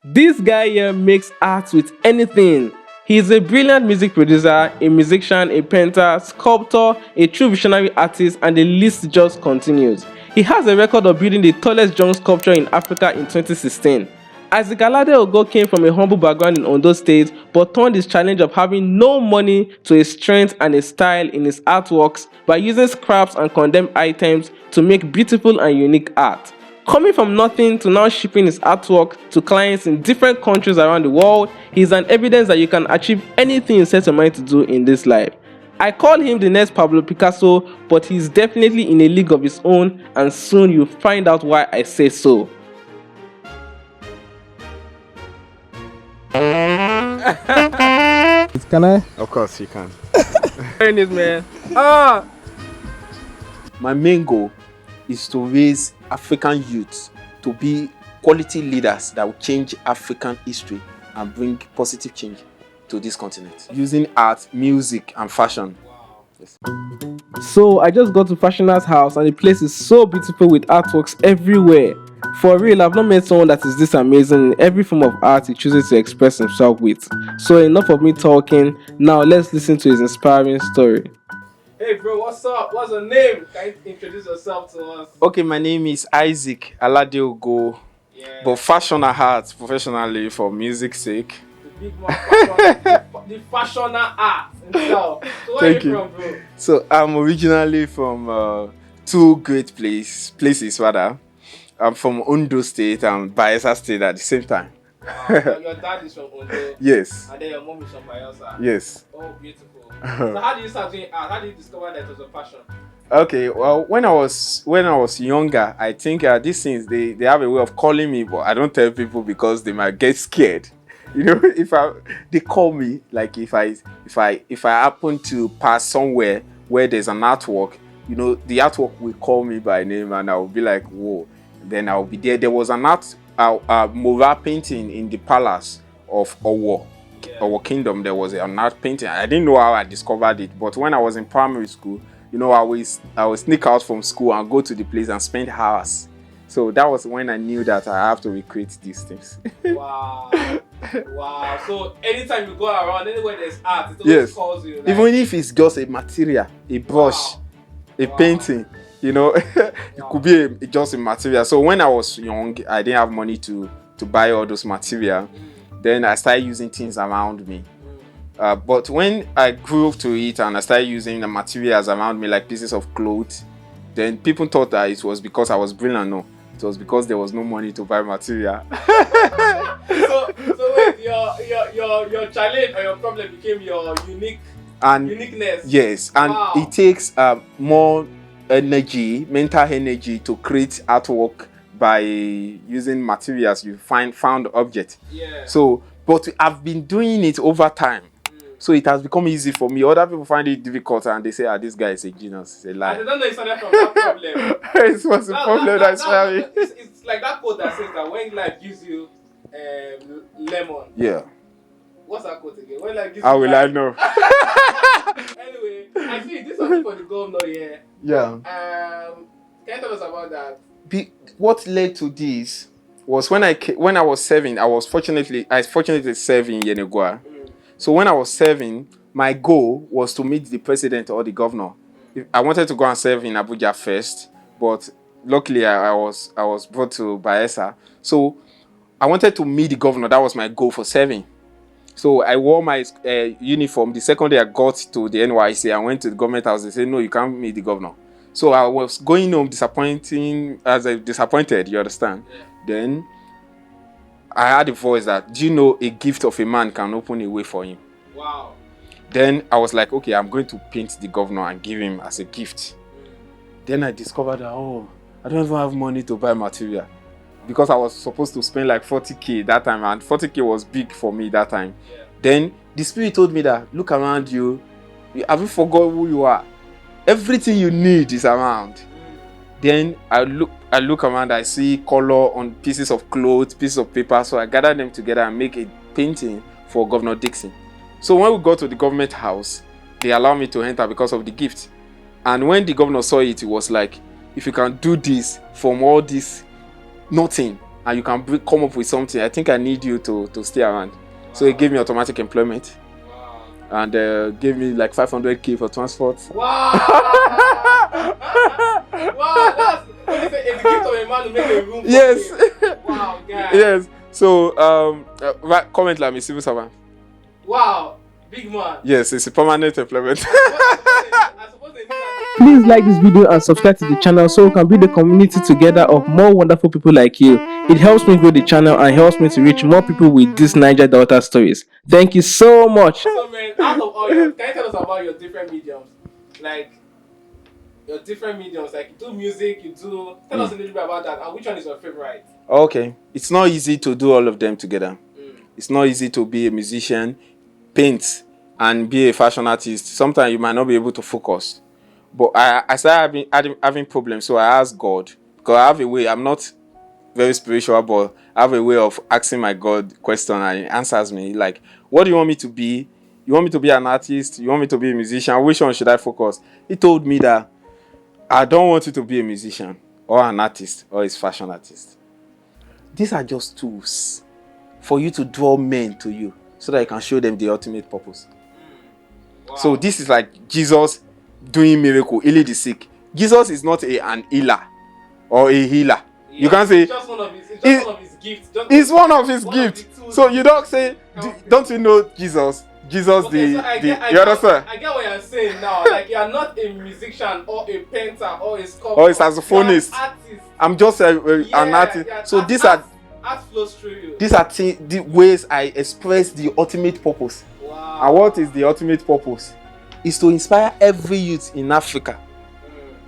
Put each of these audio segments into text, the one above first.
This guy here makes art with anything. He's a brilliant music producer, a musician, a painter, sculptor, a true visionary artist, and the list just continues. He has a record of building the tallest drum sculpture in Africa in 2016. Isaac Alade Ogo came from a humble background in Ondo State, but turned his challenge of having no money to a strength and a style in his artworks by using scraps and condemned items to make beautiful and unique art. Coming from nothing to now shipping his artwork to clients in different countries around the world, he is an evidence that you can achieve anything you set your mind to do in this life. I call him the next Pablo Picasso, but he's definitely in a league of his own, and soon you'll find out why I say so. Can I? Of course you can. Hearing this, man. My main goal is to raise African youths to be quality leaders that will change African history and bring positive change to this continent using art, music, and fashion. Wow. Yes. So I just got to Fashiona's house, and the place is so beautiful with artworks everywhere. For real, I've not met someone that is this amazing in every form of art he chooses to express himself with. So enough of me talking. Now let's listen to his inspiring story. Hey bro, what's up? What's your name? Can you introduce yourself to us? Okay, my name is Isaac Alade Ogo, but FashioNart professionally for music's sake. The big man, the FashioNart himself. So where are you from, bro? So I'm originally from two great places rather. I'm from Ondo State and Bayelsa State at the same time. Wow, your dad is from Ondo. Yes. And then your mom is from Bayelsa. Yes. Oh, beautiful. So how did you start doing art? How did you discover that it was a passion? Okay, well, when I was younger, I think these things they have a way of calling me, but I don't tell people because they might get scared. You know, they call me, like if I happen to pass somewhere where there's an artwork, you know, the artwork will call me by name and I will be like, whoa. Then I'll be there. There was an mural painting in the palace of Owo. Owo Kingdom. There was an art painting. I didn't know how I discovered it, but when I was in primary school, you know, I would sneak out from school and go to the place and spend hours. So that was when I knew that I have to recreate these things. Wow. Wow. So anytime you go around, anywhere there's art, it always calls you. Like... Even if it's just a material, a brush, a painting, you know, it could be just a material. So when I was young, I didn't have money to buy all those material. Then I started using things around me. But when I grew up to it and I started using the materials around me, like pieces of clothes, then people thought that it was because I was brilliant. No, it was because there was no money to buy material. so wait, your challenge or your problem became your uniqueness. Yes, and it takes more energy, mental energy to create artwork by using materials you found object. Yeah. So, but I've been doing it over time. So it has become easy for me. Other people find it difficult and they say, this guy is a genius. It's a lie. I don't know it started from that problem. It was a problem that's very... It's like that quote that says that when life gives you lemon. Yeah. What's that quote again? When life gives How will I know? Anyway, I see this was for the governor here. Yeah. Can you tell us about that? What led to this was when I was 7, I fortunately serving in Yenegua. So when I was 7, my goal was to meet the president or the governor. I wanted to go and serve in Abuja first, but luckily I was brought to Bayelsa. So I wanted to meet the governor. That was my goal for serving. So I wore my uniform. The second day I got to the NYC, I went to the government house. They said, no, you can't meet the governor. So I was going home disappointed, you understand? Yeah. Then I had a voice that, do you know a gift of a man can open a way for him? Wow. Then I was like, okay, I'm going to paint the governor and give him as a gift. Then I discovered that, I don't even have money to buy material. Because I was supposed to spend like 40K that time, and 40K was big for me that time. Yeah. Then the spirit told me that, look around you, have you forgot who you are? Everything you need is around. Then I look around, I see color on pieces of clothes, pieces of paper, so I gather them together and make a painting for Governor Dixon. So when we got to the government house, they allowed me to enter because of the gift. And when the governor saw it, he was like, if you can do this from all this nothing, and you can come up with something, I think I need you to stay around. So he gave me automatic employment. And gave me like 500k for transport. Wow! Wow, that's a gift of a man to make a room for Yes. him. Wow, guys. Yes. So comment like me civil servant. Wow, big man. Yes, it's a permanent employment. I suppose they need that. Please like this video and subscribe to the channel so we can build a community together of more wonderful people like you. It helps me grow the channel and helps me to reach more people with these Niger Delta stories. Thank you so much. So man, out of all your, can you tell us about your different mediums? Like your different mediums, like you do music, tell us a little bit about that, and which one is your favorite? Okay. It's not easy to do all of them together. It's not easy to be a musician, paint, and be a fashion artist. Sometimes you might not be able to focus. But I started having problems, so I asked God. Because I have a way, I'm not very spiritual, but I have a way of asking my God question, and he answers me. Like, what do you want me to be? You want me to be an artist? You want me to be a musician? Which one should I focus? He told me that I don't want you to be a musician or an artist or a fashion artist. These are just tools for you to draw men to you so that you can show them the ultimate purpose. Wow. So this is like Jesus doing miracle, healing the sick. Jesus is not an healer or a healer. Yeah, you can't say it's just one of his gifts. It's one of his gifts. So you don't say, don't you know Jesus? Jesus, okay, you understand? I get what you're saying now. Like, you are not a musician or a painter or a sculptor or a saxophonist. You're an artist. I'm just an artist. So art flows through you. These are the ways I express the ultimate purpose. Wow. And what is the ultimate purpose? Is to inspire every youth in Africa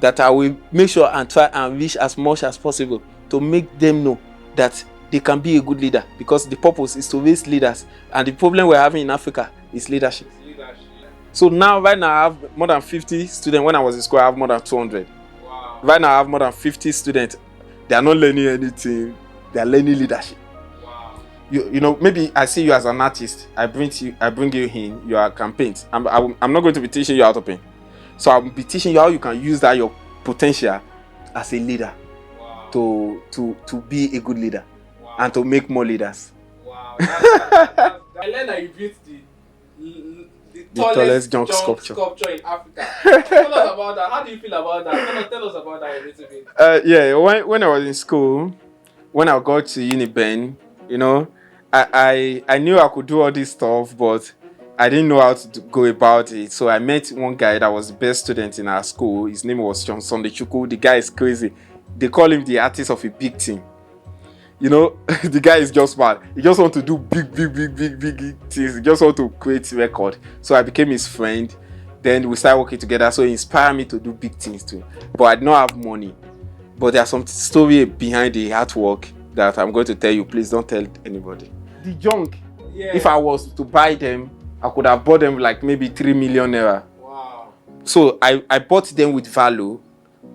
that I will make sure and try and reach as much as possible to make them know that they can be a good leader, because the purpose is to raise leaders, and the problem we're having in Africa is leadership. So now, right now, I have more than 50 students. When I was in school, I have more than 200. Wow. Right now, I have more than 50 students. They are not learning anything. They are learning leadership. Wow. You know, maybe I see you as an artist. I bring you in. You can paint. I'm not going to be teaching you how to paint. So I'll be teaching you how you can use that your potential as a leader. Wow. to be a good leader. Wow. And to make more leaders. Wow. I learned that you built the tallest junk sculpture in Africa. Tell us about that. How do you feel about that? Tell us about that a little bit. Yeah, when I was in school, when I got to UniBen, you know, I knew I could do all this stuff, but I didn't know how to go about it. So I met one guy that was the best student in our school. His name was Johnson Dechuku. The guy is crazy. They call him the artist of a big team. You know, the guy is just mad. He just want to do big things. He just want to create record. So I became his friend. Then we started working together. So he inspired me to do big things too. But I did not have money. But there's some story behind the artwork that I'm going to tell you. Please don't tell anybody. The junk, if I was to buy them, I could have bought them like maybe 3 million naira. Wow. So I bought them with value.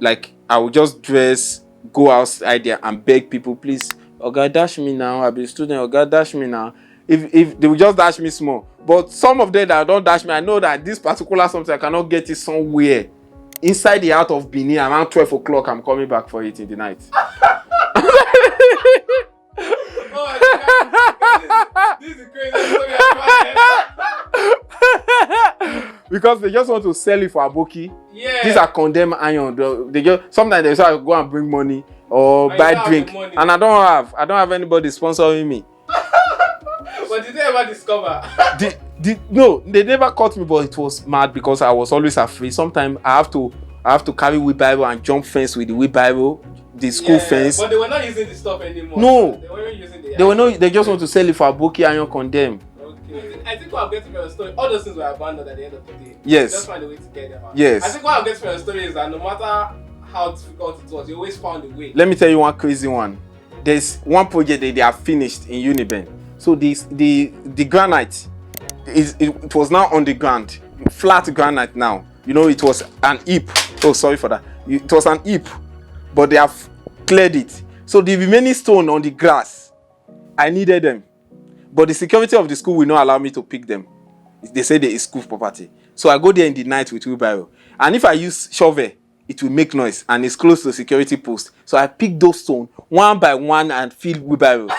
Like, I would just dress, go outside there and beg people, please, Oga, dash me now. I'll be a student. Oga, dash me now. If they will just dash me small. But some of them that don't dash me, I know that this particular something I cannot get it somewhere inside the heart of Benin. Around 12 o'clock, I'm coming back for it in the night. Oh my God. This is crazy. Because they just want to sell it for aboki. Yeah. These are condemned iron. They just sometimes they say go and bring money or buy drink, and I don't have anybody sponsoring me. But did they ever discover? No, they never caught me, but it was mad because I was always afraid. Sometimes I have to carry wheelbarrow and jump fence with the wheelbarrow, the school fence. But they were not using the stuff anymore. No, they weren't using the. They were not. They just want to sell it for aboki iron condemn. Okay. I think what I'm getting from your story, all those things were abandoned at the end of the day. Yes. Just find a way to get them out. Yes. I think what I'm getting from your story is that no matter how difficult it was, you always found a way. Let me tell you one crazy one. There's one project that they have finished in UniBen. So the granite it was now on the ground, flat granite now. You know, it was an heap. Oh, sorry for that. It was an heap, but they have cleared it. So the remaining stone on the grass, I needed them, but the security of the school will not allow me to pick them. They say they is school property. So I go there in the night with wheelbarrow, and if I use shovel, it will make noise, and it's close to security post. So I picked those stones one by one and filled wheelbarrows.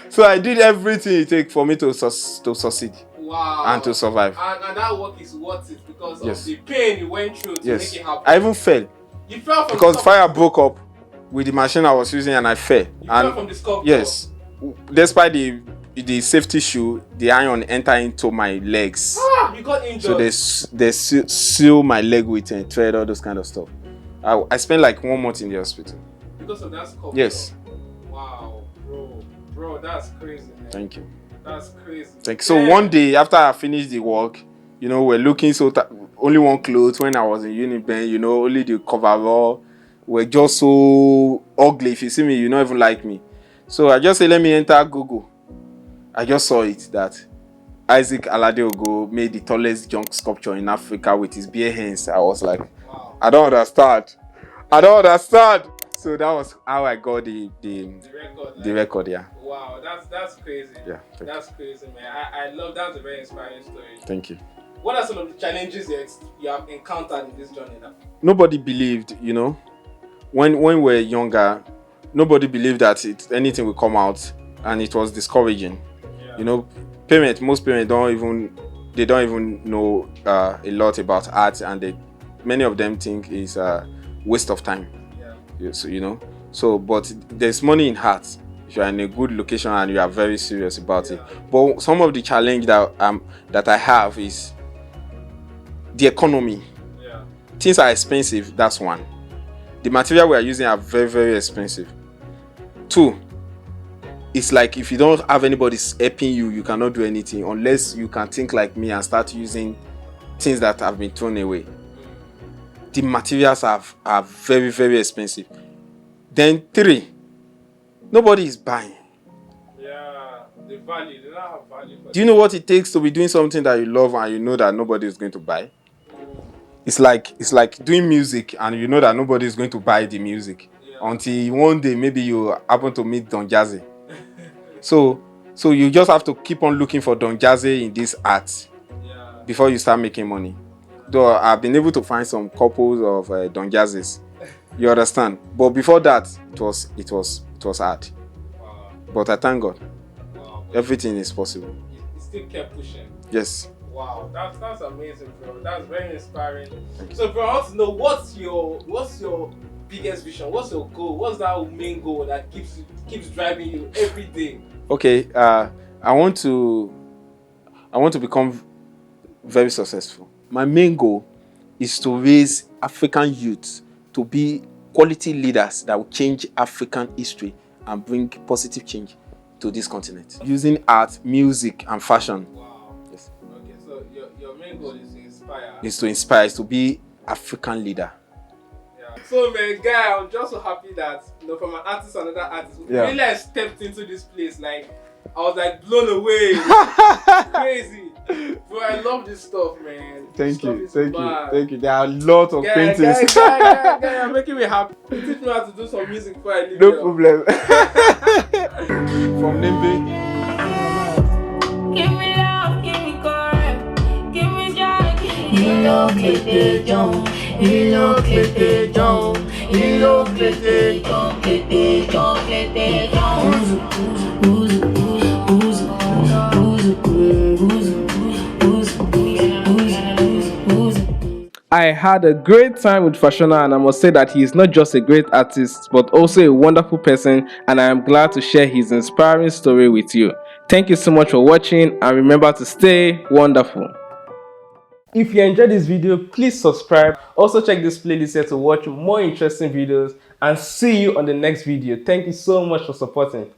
So I did everything it takes for me to succeed. Wow. And to survive. And that work is worth it because Yes. of the pain you went through to make it happen. I even fell. You fell from Because the fire broke up with the machine I was using, and I fell. You and fell from the sculpture. yes, despite the safety shoe, the iron entered into my legs. Ah, you got injured. So they seal my leg with a thread, all those kind of stuff. I spent like 1 month in the hospital. Because of that sculpture? Yes. Wow, bro, that's crazy, man. Thank you. That's crazy. Thank you. So one day after I finished the work, you know, we're looking so only one clothes when I was in Uniben, you know, only the coverall. We're just so ugly. If you see me, you don't even like me. So I just say, let me enter Google. I just saw it that Isaac Aladeogo made the tallest junk sculpture in Africa with his bare hands. I was like, wow. I don't understand. So that was how I got the record, yeah. Wow, that's crazy. Yeah, that's crazy, man. I love. That's a very inspiring story. Thank you. What are some of the challenges you have encountered in this journey now? Nobody believed, you know, when we were younger, nobody believed that anything will come out, and it was discouraging. Yeah. You know, most parents don't even know a lot about art, and many of them think it's a waste of time. Yeah. So, you know, but there's money in art if you're in a good location and you are very serious about it. But some of the challenge that I have is the economy. Yeah. Things are expensive, that's one. The material we are using are very, very expensive. Two, it's like if you don't have anybody helping you, you cannot do anything unless you can think like me and start using things that have been thrown away. The materials are very, very expensive. Then three, nobody is buying. Yeah, the value, they don't have value. Do you know what it takes to be doing something that you love and you know that nobody is going to buy? It's like doing music and you know that nobody is going to buy the music until one day maybe you happen to meet Don Jazzy. So you just have to keep on looking for Don Jazzy in this art before you start making money. Though I've been able to find some couples of Don Jazzys, you understand. But before that, it was hard. Wow. But I thank God, everything is possible. You still kept pushing. Yes. Wow, that's amazing, bro. That's very inspiring. So, bro, I want to know what's your biggest vision? What's your goal? What's that main goal that keeps driving you every day? Okay, I want to become very successful. My main goal is to raise African youth to be quality leaders that will change African history and bring positive change to this continent using art, music, and fashion. Wow. Yes. Okay, so your main goal is to inspire. Is to be African leader. Yeah. So, man, guy, I'm just so happy that from an artist to another artist, really I stepped into this place. Like, I was like blown away. Crazy. Bro, I love this stuff, man. Thank you. There are a lot of paintings. You're making me happy. You teach me how to do some music before I leave. No problem. From Nimbe. Give me love, give me correct, give me joy, give me love. I had a great time with Fashiona, and I must say that he is not just a great artist but also a wonderful person, and I am glad to share his inspiring story with you. Thank you so much for watching, and remember to stay wonderful. If you enjoyed this video, please subscribe. Also check this playlist here to watch more interesting videos, and see you on the next video. Thank you so much for supporting.